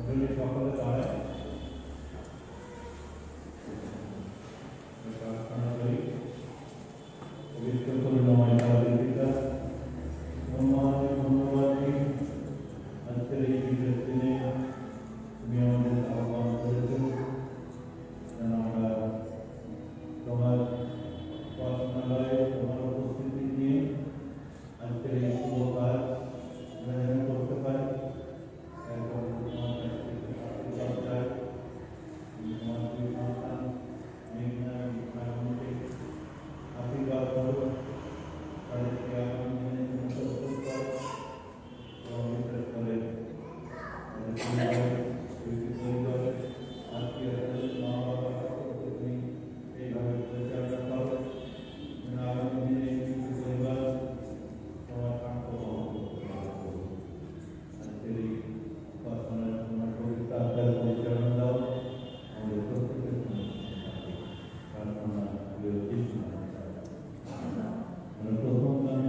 সকলে দাঁড়ায় প্রার্থনা করি। পবিত্র করুণাময় আমাদের পিতা, ধন্যবাদ আজকের এই বিশেষ দিনে তুমি আমাদের আহ্বান করেছ যেন আমরা তোমার উপাসনালয়ে তোমার উপস্থিতি নিয়ে আজকের এই শুভ কাজ যেন করতে পারি। একদম তোমার কাছে চাই তোমার দুই সন্তান মেঘনা মেঘনাকে আশীর্বাদ করো, তাদেরকে আগামী দিনে তুমি প্রস্তুত করো এবং বিশেষ করে পরিবারে আত্মীয় মা বাবা সকলকে তুমি এইভাবে পরিচালনা করো যেন আগামী দিনে শিশু পরিবার তোমার কাঙ্ক্ষ বহন করতে পারো। আজকের এই উপাসনায় তোমার পবিত্র আত্মার পরিচালনা দাও, আমাদের প্রত্যেকের প্রার্থনা কৃষ্ণ। প্রথম গান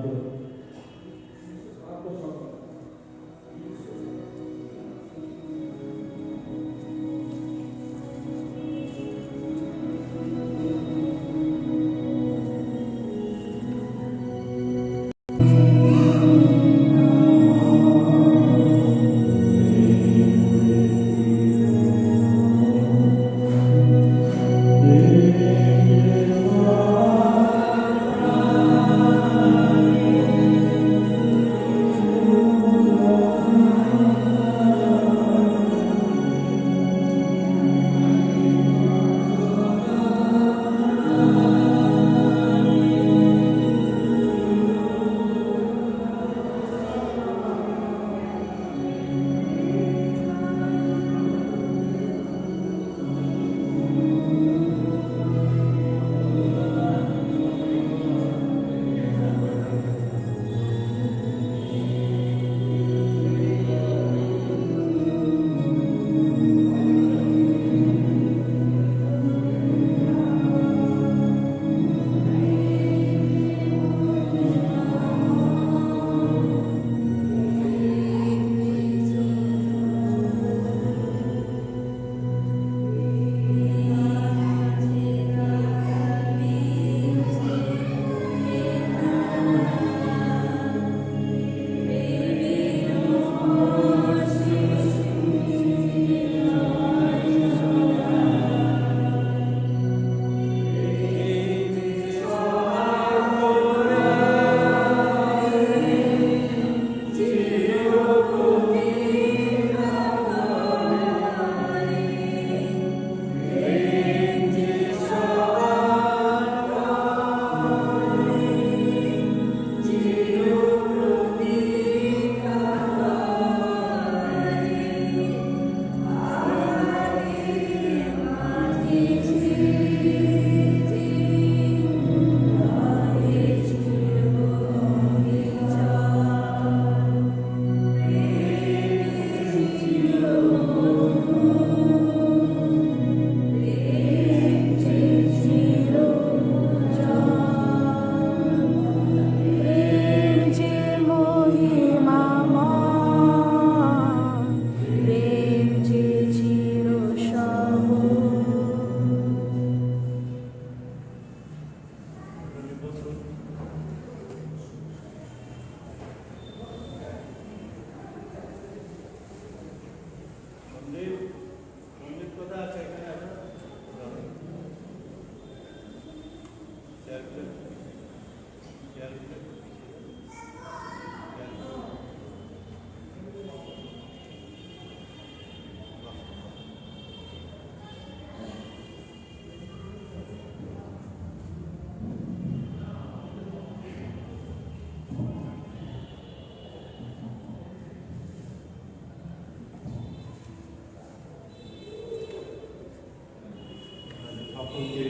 সকলকে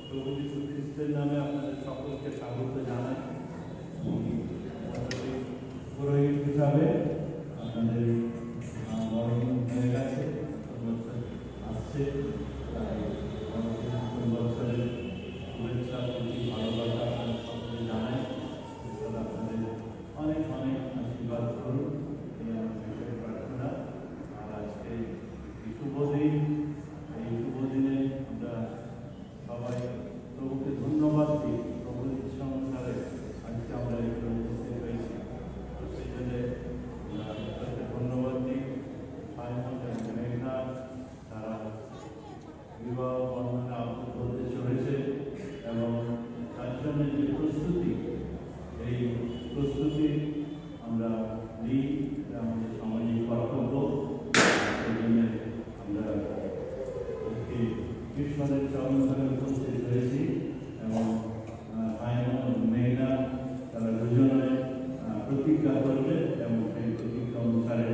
প্রভু যীশু খ্রিস্টের নামে আপনাদের সকলকে স্বাগত জানাই। পুরোহিত হিসাবে আপনাদের বরণ হয়ে গেছে, আসছে, তাই বছরের শুভেচ্ছা প্রতি ভালোবাসা আপনাদের সকলে জানাই। আপনাদের অনেক অনেক আশীর্বাদ করুন এই আমার বিশেষ প্রার্থনা। আর আজকে ঈশ্বরের চরণধরে উপস্থিত হয়েছি এবং সাইমন এবং মেঘনা তারা দুজনে প্রতিজ্ঞা করবে এবং সেই প্রতিজ্ঞা অনুসারে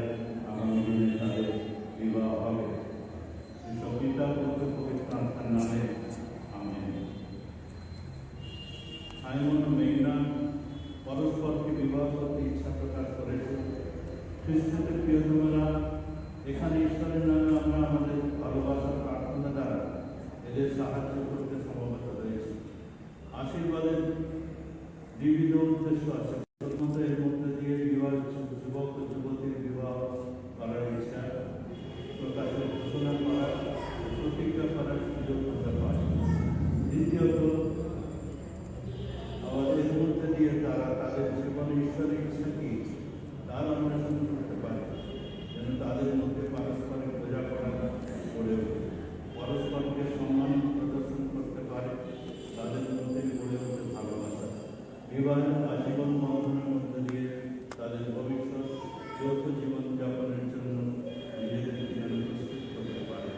আগামী দিনে তাদের বিবাহ হবে। ঈশ্বর পিতা পুত্র পবিত্র আত্মার নামে আমেন। সাইমন ও মেঘনা পরস্পরকে বিবাহ করতে ইচ্ছা প্রকাশ করেছে। খ্রিস্টদের প্রিয়তমেরা, এখানে ঈশ্বরের নামে আমরা আমাদের ভালোবাসার প্রার্থনা দ্বারা এদের সাহায্য করতে সমবেত হয়েছি। আশীর্বাদের বিবিধ উদ্দেশ্য আছে। প্রথমত এর মধ্যে দিয়ে বিবাহ যুবক ও যুবতীর বিবাহ করার ইচ্ছা প্রকাশের ঘোষণা করার প্রতিজ্ঞা করার সুযোগ হতে পারে। দ্বিতীয়ত এর মধ্যে দিয়ে তারা তাদের জীবনে ঈশ্বরের ইচ্ছা কি তার অন্বেষণ করতে পারে, যেন তাদের মধ্যে পারস্পরিক বোঝাপড়া গড়ে ওঠে, পরস্পরকে সম্মান প্রদর্শন করতে পারে, তাদের মধ্যে গড়ে ওঠে ভালোবাসা। বিবাহের আজীবন বন্ধনের মধ্যে দিয়ে তাদের ভবিষ্যৎ যৌথ জীবনযাপনের জন্য নিজেদেরকে যেন প্রস্তুত করতে পারে।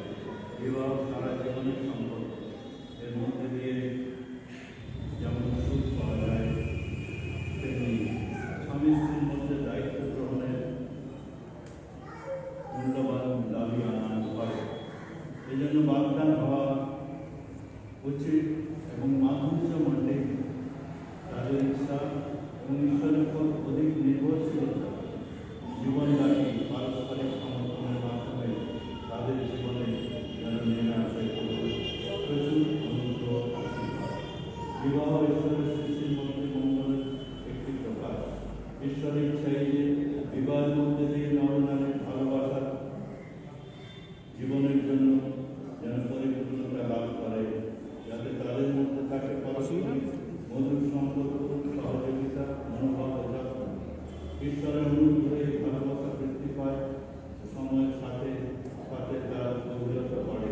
বিবাহ সারা জীবনের সম্পর্ক, এর মধ্যে দিয়ে যেমন সুখ পাওয়া যায়, তেমনি স্বামী স্ত্রীর মধ্যে দায়িত্ব গ্রহণের মূল্যবান দাবি আনা হয়। এই জন্য বাগদান হওয়া উচিত এবং মাধুর্যমণ্ডে তাদের ইচ্ছা এবং ঈশ্বরের উপর অধিক নির্ভরশীলতা জীবনব্যাপী পারস্পরিক সমর্থনের মাধ্যমে তাদের জীবনে যেন নেমে আসে প্রচুর অনুগ্রহ আশীর্বাদ। বিবাহ ঈশ্বরের সৃষ্টির মধ্যে মঙ্গলের একটি প্রকাশ। ঈশ্বরের ইচ্ছাই যে বিবাহের মধ্যে দিয়ে নরনারীর ভালোবাসা জীবনের জন্য যেন পরিপূর্ণতা লাভ করে, যাতে তাদের মধ্যে থাকে পারস্পরিক মধুর সম্পর্ক, সহযোগিতা, মনোভাব ও যত্ন। ঈশ্বরের অনুগ্রহে ভালোবাসা বৃদ্ধি পায়, সময়ের সাথে সাথে তার গভীরতা বাড়ে।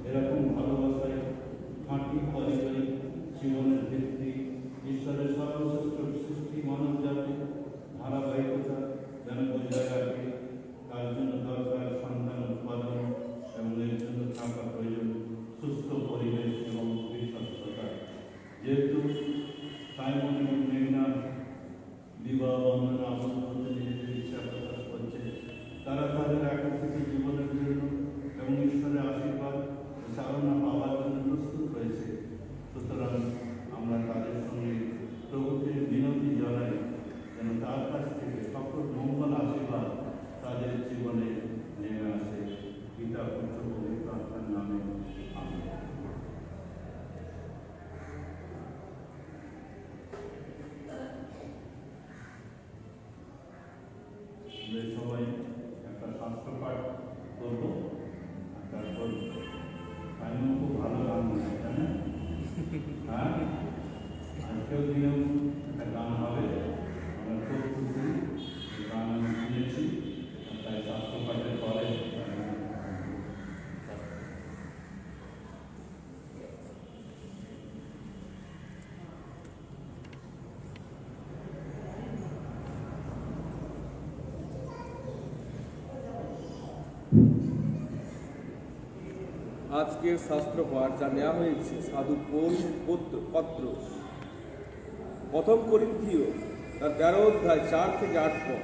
এরকম ভালোবাসায় খাঁটি পারিবারিক জীবনের ভিত্তি। ঈশ্বরের সর্বশ্রেষ্ঠ সৃষ্টি মানব জাতি ধারাবাহিকতা যেন বজায় রাখে, তার জন্য দরকার সন্তান উৎপাদন এবং এর জন্য থাকা প্রয়োজন সুস্থ পরিবেশ এবং বিশ্বস্ততা। যেহেতু সাইমন এবং মেঘনা বিবাহ বন্ধনে আবদ্ধ হতে নিজেদের ইচ্ছা প্রকাশ করছে, তারা তাদের একত্রিত জীবনের জন্য এবং ঈশ্বরের আশীর্বাদ চালনা পাওয়ার জন্য প্রস্তুত হয়েছে। সুতরাং আমরা তাদের সঙ্গে প্রভুকে বিনতি জানাই যেন তার কাছ থেকে সকল মঙ্গল আশীর্বাদ তাদের জীবনে নেমে আসে। পিতা পুত্র পবিত্র আত্মার নামে আমেন। সবাই একটা শাস্ত্র পাঠ করবো, তারপর সাইমন খুব ভালো গান গায়, জানেন? হ্যাঁ, আজকেও দিনেও একটা গান হবে, আমরা খুব খুশি। গান আমি শুনেছি, তাই শাস্ত্র পাঠের পরে আজকের শাস্ত্র পাঠ যা নেওয়া হয়েছে সাধু পত্র প্রথম করিন্থীয় তার 13 অধ্যায় 4 থেকে 8 পদ।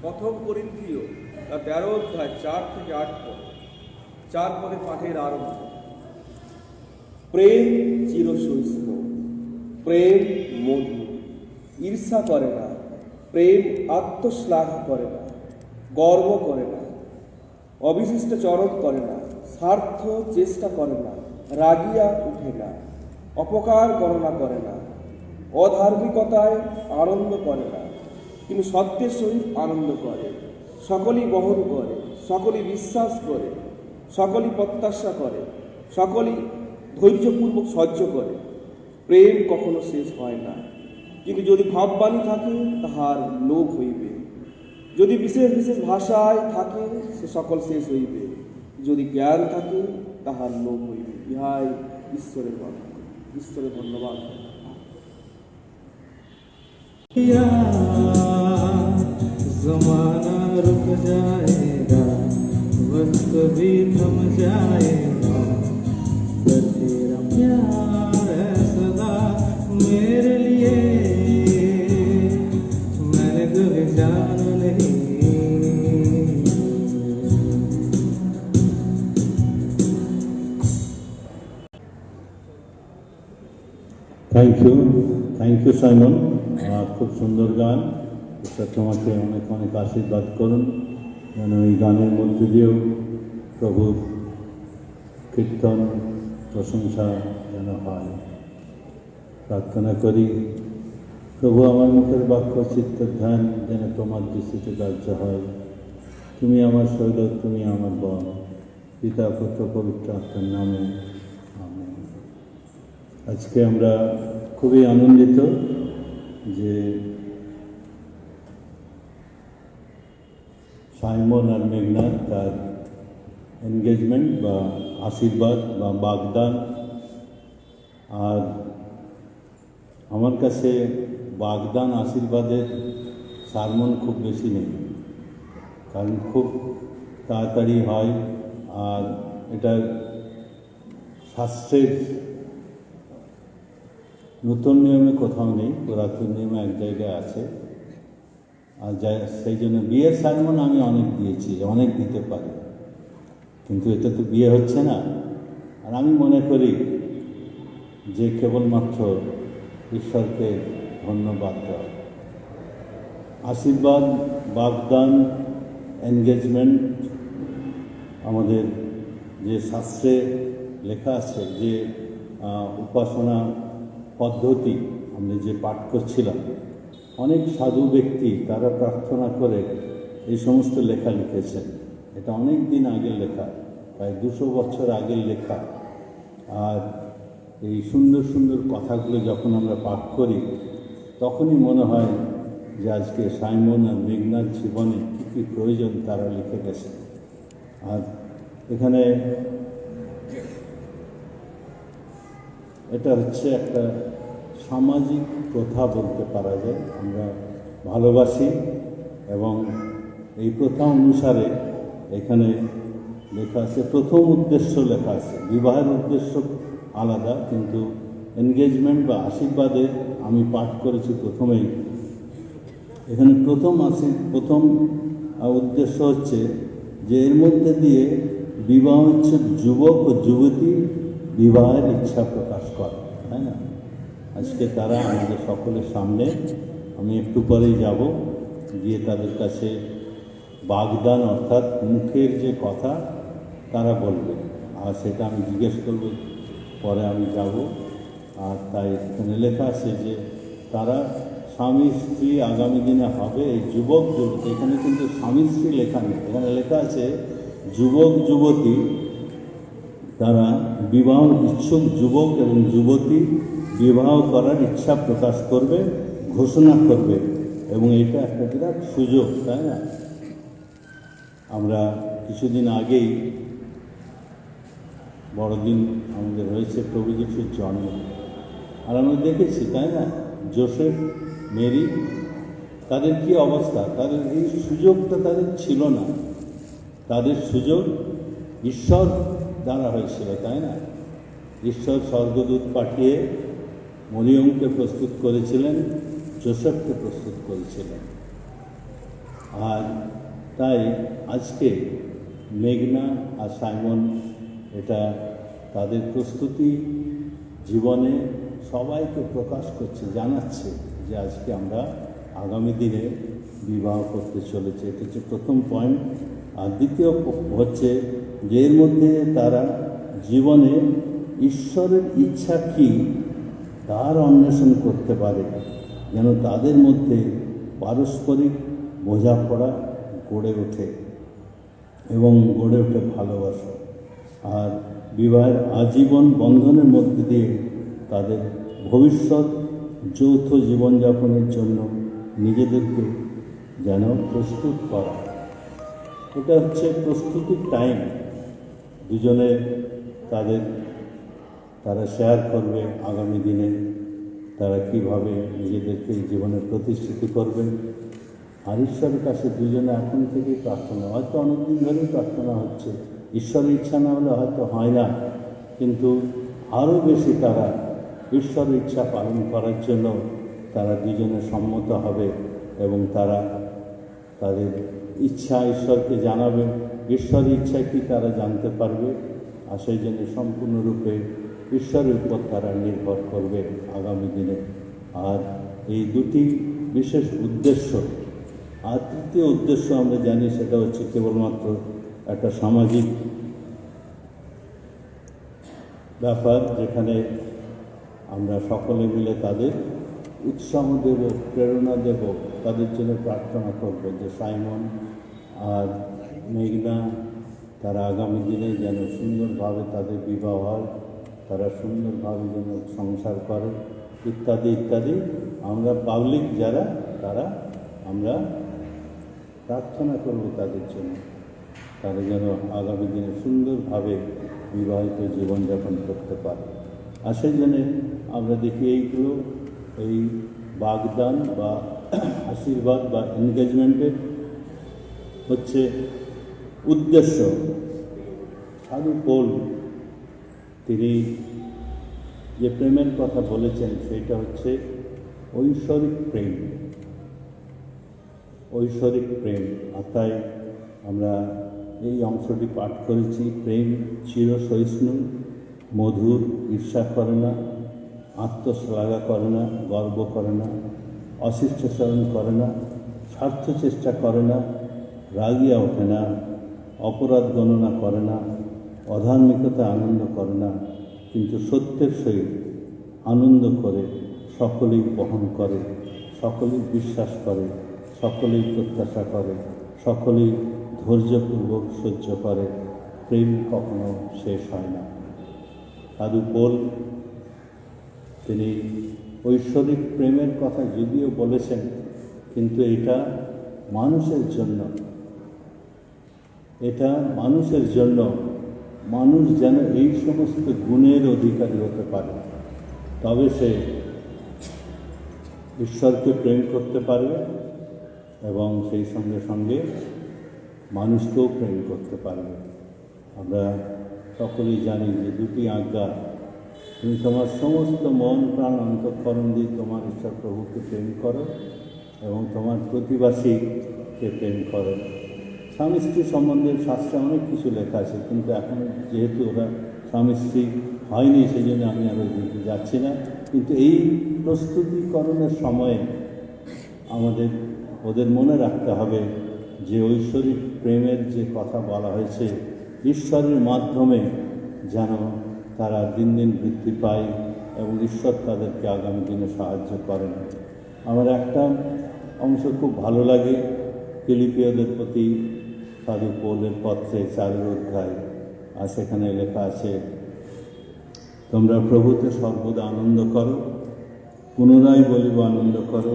প্রথম করিন্থীয় তার 13 অধ্যায় 4 থেকে 8 পদ। 4 পদে পাঠের আরম্ভ। প্রেম চিরসহিষ্ণু, প্রেম মধু, ঈর্ষা করে না, প্রেম আত্মশ্লাঘা করে না, গর্ব করে না, অবিশিষ্ট চরণ করে না, স্বার্থ চেষ্টা করে না, রাগিয়া উঠে না, অপকার গণনা করে না, অধার্মিকতায় আনন্দ করে না, কিন্তু সত্যের সহিত আনন্দ করে, সকলেই বহন করে, সকলেই বিশ্বাস করে, সকলেই প্রত্যাশা করে, সকলেই ধৈর্যপূর্বক সহ্য করে। প্রেম কখনো শেষ হয় না, কিন্তু যদি ভাববাণী থাকে তাহার লোভ হইবে, যদি বিশেষ বিশেষ ভাষায় থাকে সে সকল শেষ হইবে, যদি জ্ঞান থাকে তাহার লোভ হইবে। ইহাই ঈশ্বরের বাণী। ঈশ্বরের ধন্যবাদ। ज़माना रुक जाएगा, वक्त भी थम जाएगा, থ্যাংক ইউ সাইমন। খুব সুন্দর গান। ঈশ্বর তোমাকে অনেক অনেক আশীর্বাদ করুন, যেন এই গানের মধ্যে দিয়েও প্রভুর কীর্তন প্রশংসা যেন হয়। প্রার্থনা করি, প্রভু আমার মুখের বাক্য চিত্তের ধ্যান যেন তোমার দৃষ্টিতে গ্রাহ্য হয়। তুমি আমার শৈল, তুমি আমার বল। পিতা পুত্র পবিত্র আত্মার নামে আমেন। আজকে আমরা খুবই আনন্দিত যে সাইমন আর মেঘনা তার এনগেজমেন্ট বা আশীর্বাদ বা বাগদান। আর আমার কাছে বাগদান আশীর্বাদের সারমন খুব বেশি নেই, কারণ খুব তাড়াতাড়ি হয়। আর এটা শাস্ত্রের নতুন নিয়মে কোথাও নেই, পুরাতন নিয়মে এক জায়গায় আছে। আর সেই জন্য বিয়ের সারমন আমি অনেক দিয়েছি, অনেক দিতে পারি, কিন্তু এটা তো বিয়ে হচ্ছে না। আর আমি মনে করি যে কেবলমাত্র ঈশ্বরকে ধন্যবাদ দেওয়া। আশীর্বাদ, বাগদান, এনগেজমেন্ট আমাদের যে শাস্ত্রে লেখা আছে, যে উপাসনা পদ্ধতি আমরা যে পাঠ করছিলাম, অনেক সাধু ব্যক্তি তারা প্রার্থনা করে এই সমস্ত লেখা লিখেছেন। এটা অনেক দিন আগের লেখা, প্রায় 200 বছর আগের লেখা। আর এই সুন্দর সুন্দর কথাগুলো যখন আমরা পাঠ করি, তখনই মনে হয় যে আজকে সাইমন আর মেঘনার জীবনে কী কী প্রয়োজন তারা লিখে গেছে। আর এখানে এটা হচ্ছে একটা সামাজিক প্রথা বলতে পারা যায়। আমরা ভালোবাসি এবং এই প্রথা অনুসারে এখানে লেখা আছে, প্রথম উদ্দেশ্য লেখা আছে। বিবাহের উদ্দেশ্য আলাদা, কিন্তু এনগেজমেন্ট বা আশীর্বাদে আমি পাঠ করেছি প্রথমেই। এখানে প্রথম উদ্দেশ্য হচ্ছে যে এর মধ্যে দিয়ে বিবাহ হচ্ছে যুবক ও যুবতী বিবাহের ইচ্ছা প্রকাশ করে, তাই না? আজকে তারা আমাদের সকলের সামনে, আমি একটু পরেই যাব, গিয়ে তাদের কাছে বাগদান অর্থাৎ মুখের যে কথা তারা বলবে, আর সেটা আমি জিজ্ঞেস করব, পরে আমি যাব। আর তাই এখানে লেখা আছে যে তারা স্বামী স্ত্রী আগামী দিনে হবে। এই যুবক যুবতী, এখানে কিন্তু স্বামী স্ত্রী লেখা নেই, এখানে লেখা আছে যুবক যুবতী। তারা বিবাহ ইচ্ছুক যুবক এবং যুবতী বিবাহ করার ইচ্ছা প্রকাশ করবে, ঘোষণা করবে, এবং এটা একটা বিরাট সুযোগ, তাই না? আমরা কিছুদিন আগেই বড়দিন আমাদের হয়েছে প্রভু যিশুর জন্ম, আর আমরা দেখেছি, তাই না, জোসেফ, মেরি, তাদের কি অবস্থা। তাদের এই সুযোগটা তাদের ছিল না, তাদের সুযোগ ঈশ্বর দ্বারা হয়েছিল, তাই না? ঈশ্বর স্বর্গদূত পাঠিয়ে মরিয়মকে প্রস্তুত করেছিলেন, জোসেফকে প্রস্তুত করেছিলেন। আর তাই আজকে মেঘনা আর সাইমন এটা তাদের প্রস্তুতি জীবনে সবাইকে প্রকাশ করছে, জানাচ্ছে যে আজকে আমরা আগামী দিনে বিবাহ করতে চলেছি। এটা হচ্ছে প্রথম পয়েন্ট। আর দ্বিতীয় হচ্ছে যে এর মধ্যে তারা জীবনে ঈশ্বরের ইচ্ছা কী তার অন্বেষণ করতে পারে, যেন তাদের মধ্যে পারস্পরিক বোঝাপড়া গড়ে ওঠে এবং গড়ে ওঠে ভালোবাসা। আর বিবাহের আজীবন বন্ধনের মধ্যে দিয়ে তাদের ভবিষ্যৎ যৌথ জীবনযাপনের জন্য নিজেদেরকে যেন প্রস্তুত করা। এটা হচ্ছে প্রস্তুতির টাইম। দুজনে তারা শেয়ার করবে আগামী দিনে তারা কিভাবে নিজেদেরকে জীবনে প্রতিষ্ঠিত করবেন। আর ঈশ্বরের কাছে দুজনে এখন থেকেই প্রার্থনা, হয়তো অনেকদিন ধরেই প্রার্থনা হচ্ছে, ঈশ্বরের ইচ্ছা না হলে হয়তো হয় না, কিন্তু আরও বেশি তারা ঈশ্বরের ইচ্ছা পালন করার জন্য তারা দুজনে সম্মত হবে এবং তারা তাদের ইচ্ছা ঈশ্বরকে জানাবে। ঈশ্বরের ইচ্ছা কি তারা জানতে পারবে, আর সেই জন্য সম্পূর্ণরূপে ঈশ্বরের উপর তারা নির্ভর করবে আগামী দিনে। আর এই দুটি বিশেষ উদ্দেশ্য। আর তৃতীয় উদ্দেশ্য আমরা জানি, সেটা হচ্ছে কেবলমাত্র একটা সামাজিক ব্যাপার, যেখানে আমরা সকলে মিলে তাদের উৎসাহ দেব, প্রেরণা দেব, তাদের জন্য প্রার্থনা করব যে সাইমন আর মেঘনা তারা আগামী দিনে যেন সুন্দরভাবে তাদের বিবাহ হয়, তারা সুন্দরভাবে যেন সংসার করে, ইত্যাদি ইত্যাদি। আমরা পাবলিক যারা, তারা আমরা প্রার্থনা করব তাদের জন্য, তারা যেন আগামী দিনে সুন্দরভাবে বিবাহিত জীবনযাপন করতে পারে। আর সেই জন্যে আমরা দেখি এইগুলো, এই বাগদান বা আশীর্বাদ বা এনগেজমেন্টের হচ্ছে উদ্দেশ্য। সাধু পৌল তিনি যে প্রেমের কথা বলেছেন সেটা হচ্ছে ঐশ্বরিক প্রেম, ঐশ্বরিক প্রেম। আর তাই আমরা এই অংশটি পাঠ করেছি, প্রেম চির সহিষ্ণু, মধুর, ঈর্ষা করে না, আত্মশ্লাঘা করে না, গর্ব করে না, অশিষ্টাচরণ করে না, স্বার্থ চেষ্টা করে না, রাগিয়া ওঠে না, অপরাধ গণনা করে না, অধার্মিকতা আনন্দ করে না, কিন্তু সত্যের সহিত আনন্দ করে সকলেই বহন করে, সকলেই বিশ্বাস করে, সকলেই প্রত্যাশা করে, সকলেই ধৈর্যপূর্বক সহ্য করে। প্রেম কখনো শেষ হয় না। সাধু পৌল তিনি ঐশ্বরিক প্রেমের কথা যদিও বলেছেন, কিন্তু এটা মানুষের জন্য, এটা মানুষের জন্য, মানুষ যেন এই সমস্ত গুণের অধিকারী হতে পারে, তবে সে ঈশ্বরকে প্রেম করতে পারবে এবং সেই সঙ্গে সঙ্গে মানুষকেও প্রেম করতে পারবে। আমরা সকলেই জানি যে দুটি আজ্ঞা, তুমি তোমার সমস্ত মন প্রাণ অন্তঃকরণ দিয়ে তোমার ঈশ্বর প্রভুকে প্রেম করো এবং তোমার প্রতিবাসীকে প্রেম করো। স্বামী স্ত্রী সম্বন্ধে শাস্ত্রে অনেক কিছু লেখা আছে, কিন্তু এখন যেহেতু ওরা স্বামী স্ত্রী হয়নি, সেই জন্য আমি আর ওই দিকে যাচ্ছি না। কিন্তু এই প্রস্তুতিকরণের সময়ে আমাদের ওদের মনে রাখতে হবে যে ঐশ্বরিক প্রেমের যে কথা বলা হয়েছে, ঈশ্বরের মাধ্যমে যেন তারা দিন দিন বৃদ্ধি পায় এবং ঈশ্বর তাদেরকে আগামী দিনে সাহায্য করেন। আমার একটা অংশ খুব ভালো লাগে, ফিলিপিয়দের প্রতি সাধু পৌলের পত্রে 4 অধ্যায়, আর সেখানে লেখা আছে, তোমরা প্রভুতে সর্বদা আনন্দ করো, পুনরায় বলিব আনন্দ করো,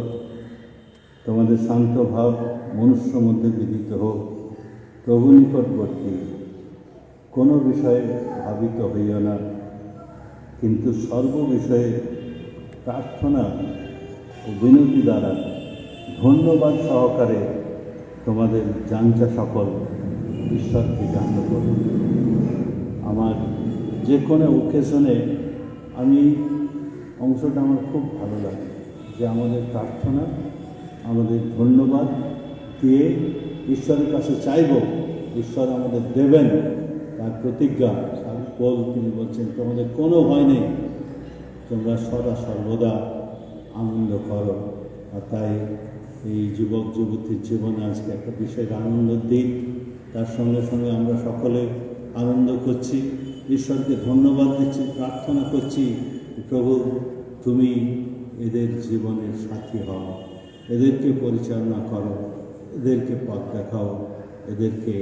তোমাদের শান্ত ভাব মনুষ্য মধ্যে বিদিত হোক, প্রভু নিকটবর্তী, কোনো বিষয়ে ভাবিত হইও না, কিন্তু সর্ব বিষয়ে প্রার্থনা ও বিনতি দ্বারা ধন্যবাদ সহকারে তোমাদের জাঞ্চা সকল ঈশ্বরকে জানতে করুন। আমার যে কোনো ওকেশনে আমি অংশটা আমার খুব ভালো লাগে, যে আমাদের প্রার্থনা, আমাদের ধন্যবাদ দিয়ে ঈশ্বরের কাছে চাইব, ঈশ্বর আমাদের দেবেন, তার প্রতিজ্ঞা। পৌল তিনি বলছেন, তোমাদের কোনো ভয় নেই, তোমরা সদা সর্বদা আনন্দ করো। আর তাই এই যুবক যুবতীর জীবনে আজকে একটা বিশেষ আনন্দের দিন, তার সঙ্গে সঙ্গে আমরা সকলে আনন্দ করছি, ঈশ্বরকে ধন্যবাদ দিচ্ছি, প্রার্থনা করছি, প্রভু তুমি এদের জীবনের সাথী হও, এদেরকে পরিচালনা করো, এদেরকে পথ দেখাও, এদেরকে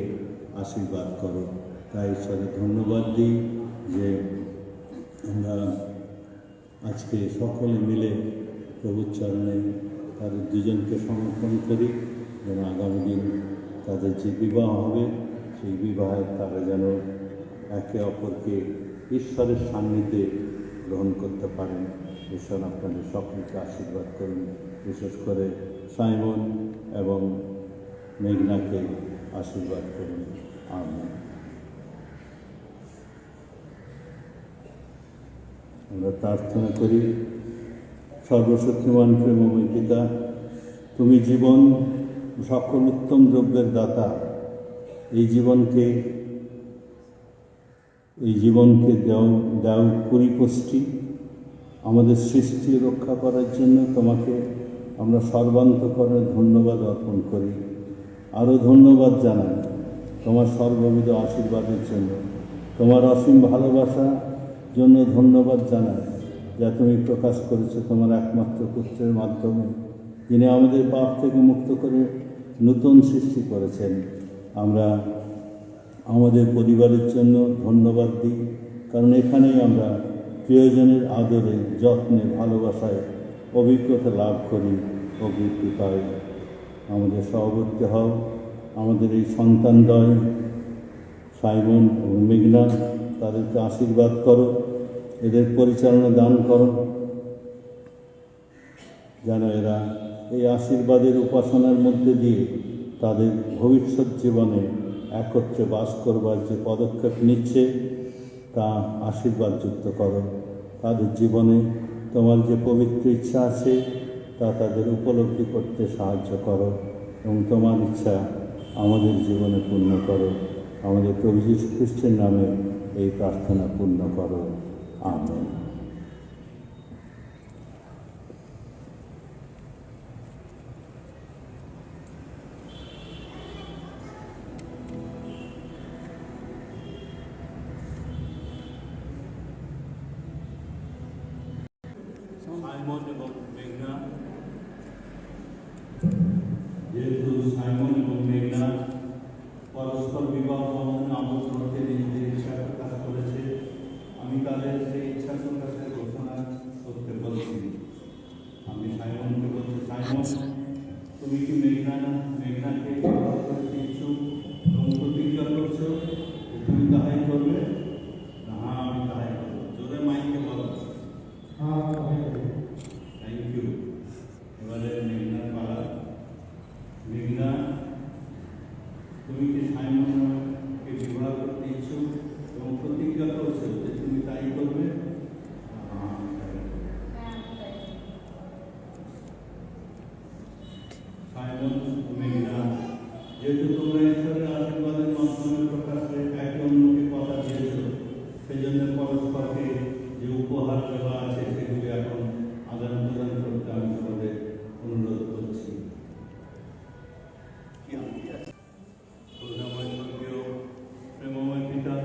আশীর্বাদ করো। তাই ঈশ্বরের ধন্যবাদ দিই যে আমরা আজকে সকলে মিলে প্রভুর চরণে তাদের দুজনকে সমর্পণ করি, যেন আগামী দিন তাদের যে বিবাহ হবে সেই বিবাহে তারা যেন একে অপরকে ঈশ্বরের সান্নিধ্যে গ্রহণ করতে পারেন। ঈশ্বর আপনাদের সকলকে আশীর্বাদ করুন, বিশেষ করে সাইমন এবং মেঘনাকে আশীর্বাদ করুন। আমিন। আমরা প্রার্থনা করি। সর্বশক্তিমান প্রেমময় পিতা, তুমি জীবন সকল উত্তম দ্রব্যের দাতা, এই জীবনকে এই জীবনকে দাও পরিপুষ্টি। আমাদের সৃষ্টি রক্ষা করার জন্য তোমাকে আমরা সর্বান্তকরণে ধন্যবাদ অর্পণ করি। আরও ধন্যবাদ জানাই তোমার সর্ববিধ আশীর্বাদের জন্য, তোমার অসীম ভালোবাসার জন্য ধন্যবাদ জানাই, যা তুমি প্রকাশ করেছো তোমার একমাত্র পুত্রের মাধ্যমে, যিনি আমাদের পাপ থেকে মুক্ত করে নতুন সৃষ্টি করেছেন। আমরা আমাদের পরিবারের জন্য ধন্যবাদ দিই, কারণ এখানেই আমরা প্রিয়জনের আদরে, যত্নে, ভালোবাসায় অভিজ্ঞতা লাভ করি ও বৃদ্ধি পাই। আমাদের সহবর্তী হও, আমাদের এই সন্তানদ্বয় সাইমন ও মেঘনা, তাদেরকে আশীর্বাদ করো, এদের পরিচালনা দান করো, যেন এরা এই আশীর্বাদের উপাসনার মধ্যে দিয়ে তাদের ভবিষ্যৎ জীবনে একত্রে বাস করবার যে পদক্ষেপ নিচ্ছে তা আশীর্বাদযুক্ত করো। তাদের জীবনে তোমার যে পবিত্র ইচ্ছা আছে তা তাদের উপলব্ধি করতে সাহায্য করো এবং তোমার ইচ্ছা আমাদের জীবনে পূর্ণ করো। আমাদের প্রভু যীশু খ্রিস্টের নামে এই প্রার্থনা পূর্ণ করো। আমেন। সাইমন এবং মেঘনা, যেহেতু সাইমন এবং মেঘনা পরস্পর বিবাহ বন্ধনে আবদ্ধ হতে নিজেদের ইচ্ছা প্রকাশ করেছে, আমি তাদের সেই ইচ্ছা প্রকাশের ঘোষণা করতে বলছি। আমি সাইমনকে বলছি, সাইমন, তুমি কি মেঘনাকে বিবাহ করতে ইচ্ছুক এবং প্রতিজ্ঞা করছো যে তুমি তাহাই করবে? হ্যাঁ, আমি তাহাই করবো। জোরে মাইকে বলো। Thank you. এবারে মেঘনার পালা। মেঘনা, তুমি কি সাইমনকে বিবাহ করতে ইচ্ছুক এবং প্রতিজ্ঞা করছো যে তুমি তাই করবে? সাইমন ও মেঘনা, যেহেতু তোমরা ঈশ্বরের আশীর্বাদের মাধ্যমে প্রকাশে একে অন্যকে কথা দিয়েছ, সেই জন্য পরস্পরকে যে উপহার দেওয়া আছে সেগুলি এখন আদান প্রদান করতে আমি তোমাদের অনুরোধ করছি। করুণাময় স্বর্গীয় প্রেমময় পিতা,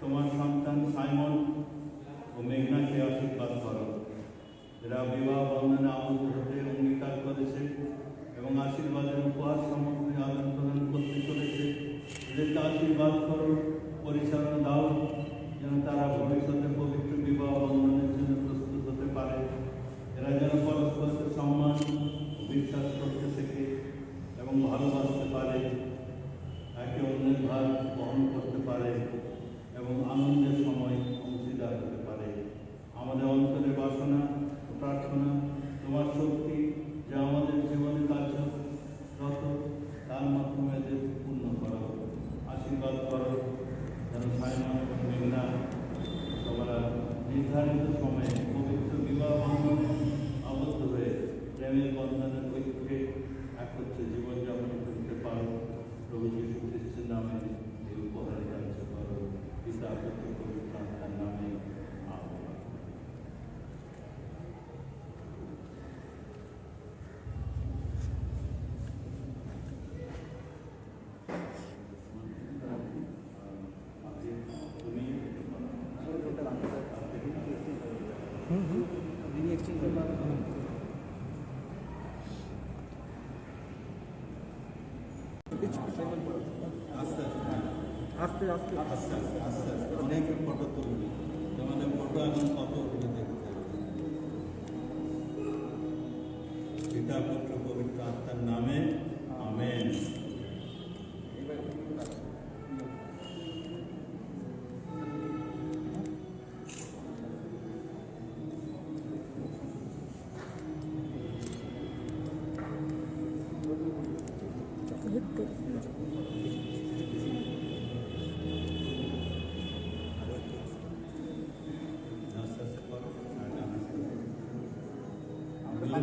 তোমার সন্তান সাইমন ও মেঘনাকে আশীর্বাদ করো। এরা বিবাহ বন্ধনে আবদ্ধ হতে অঙ্গীকার করেছে এবং আশীর্বাদের উপহার সামগ্রী আদান প্রদান করতে চলেছে। এদেরকে আশীর্বাদ করো, পরিচালনা দাও, যেন তারা ভবিষ্যতে পবিত্র বিবাহ বন্ধনের জন্য প্রস্তুত হতে পারে। এরা যেন পরস্পরকে সম্মান ও বিশ্বাস করতে শেখে এবং ভালোবাসতে পারে, একে অন্যের ভার বহন করতে পারে এবং আনন্দের সময় অংশীদার হতে পারে। আমাদের অন্তরে বাসনা ও প্রার্থনা, তোমার শক্তি যা আমাদের জীবনে কার্যরত, তার মাধ্যমে এদের পূর্ণ করো। আশীর্বাদ করো যেন সাইমন এবং মেঘনা তোমরা নির্ধারিত সময়ে পবিত্র বিবাহ বন্ধনে আবদ্ধ হয়ে প্রেমের বন্ধনের ঐক্যে একত্রে জীবনযাপন করতে পারো। প্রভু যীশু খ্রিস্টের নামে এই উপহার কার্য করো। পিতা পুত্র পবিত্র আত্মার নামে আমেন। আস্তে আস্তে আস্তে আস্তে আস্তে অনেক ফটো তুলবি, তোমাদের ফটো এখন কত উঠবে দেখতে হবে। পিতা পুত্র পবিত্র আত্মার নামে আমেন।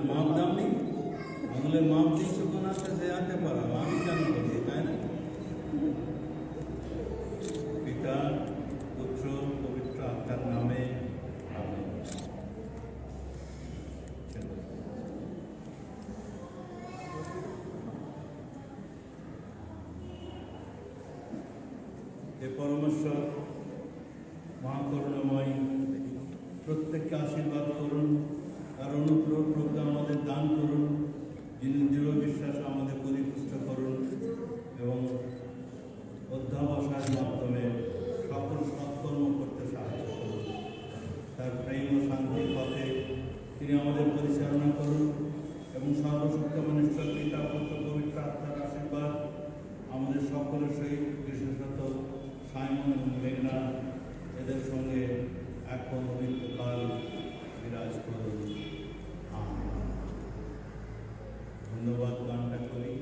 মাপ দাম নেই, আঙুলের মাপ দিচ্ছ কোন আসতে সে আনতে পারো, আমি কেন করছি, তাই না? পিতা পুত্র পরমেশ্বর মহাকরুণাময় প্রত্যেককে আশীর্বাদ করুন, তার অনুগ্রহ প্রজ্ঞা আমাদের দান করুন, যিনি দৃঢ় বিশ্বাস আমাদের পরিপুষ্ট করুন এবং অধ্যাবসায়ের মাধ্যমে সকল সৎকর্ম করতে সাহায্য করুন। তার প্রেম ও শান্তির পথে তিনি আমাদের পরিচালনা করুন এবং সর্বশক্তিমান ঈশ্বর পিতা পুত্র পবিত্র আত্মার আশীর্বাদ আমাদের সকলের সহিত, বিশেষত সাইমন এবং মেঘনা এদের সঙ্গে এখন অভিজ্ঞকাল বিরাজ করুন। আমিন। ধন্যবাদ। গানটা করি।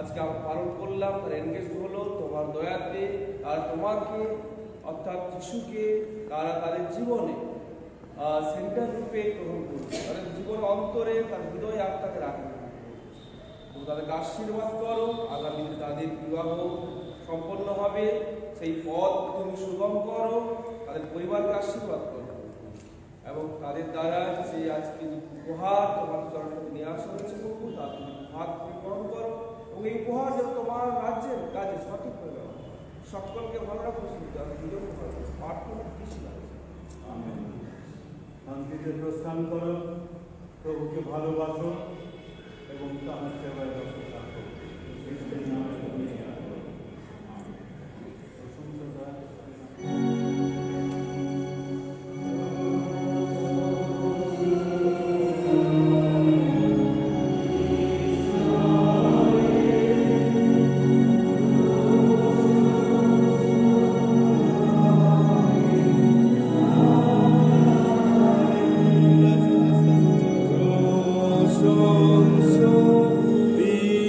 আজকে আমরা পালন করলাম, তার এনগেজ হলো তোমার দয়াতে, আর তোমাকে অর্থাৎ যিশুকে তারা তাদের জীবনে সেন্টার রূপে গ্রহণ করবে, তাদের জীবনের অন্তরে তার হৃদয় আত্মাকে রাখবে। তুমি তাদেরকে আশীর্বাদ করো, আগামী দিনে তাদের বিবাহ সম্পন্ন হবে, সেই পথ তুমি সুগম করো, তাদের পরিবারকে আশীর্বাদ করো এবং তাদের দ্বারা যে আজকে উপহার তোমার চরণে নিয়ে আসা হয়েছে প্রভু, তার তুমি হাত গ্রহণ করো এবং এই উপহার যেন তোমার রাজ্যের কাজে সঠিক হয়ে যাবে। সকলকে ভালো রাখো, প্রার্থনা কৃষি শান্তিতে প্রস্থান করো, প্রভুকে ভালোবাসো এবং তার সেবায় ব্যস্ত থাকো। খ্রিস্টের নামে so be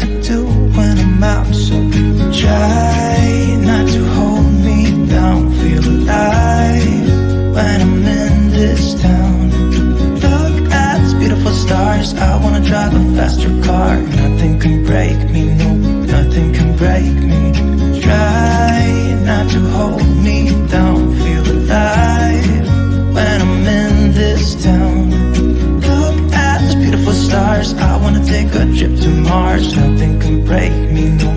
I do when I'm out. So try not to hold me down. Feel alive when I'm in this town. Look at these beautiful stars. I wanna drive a faster car. Nothing can break me, no, nothing can break me. Try not to hold me down. Feel alive when I'm in this town. Look at these beautiful stars. I wanna take a trip to Mars. Nothing can break me, no,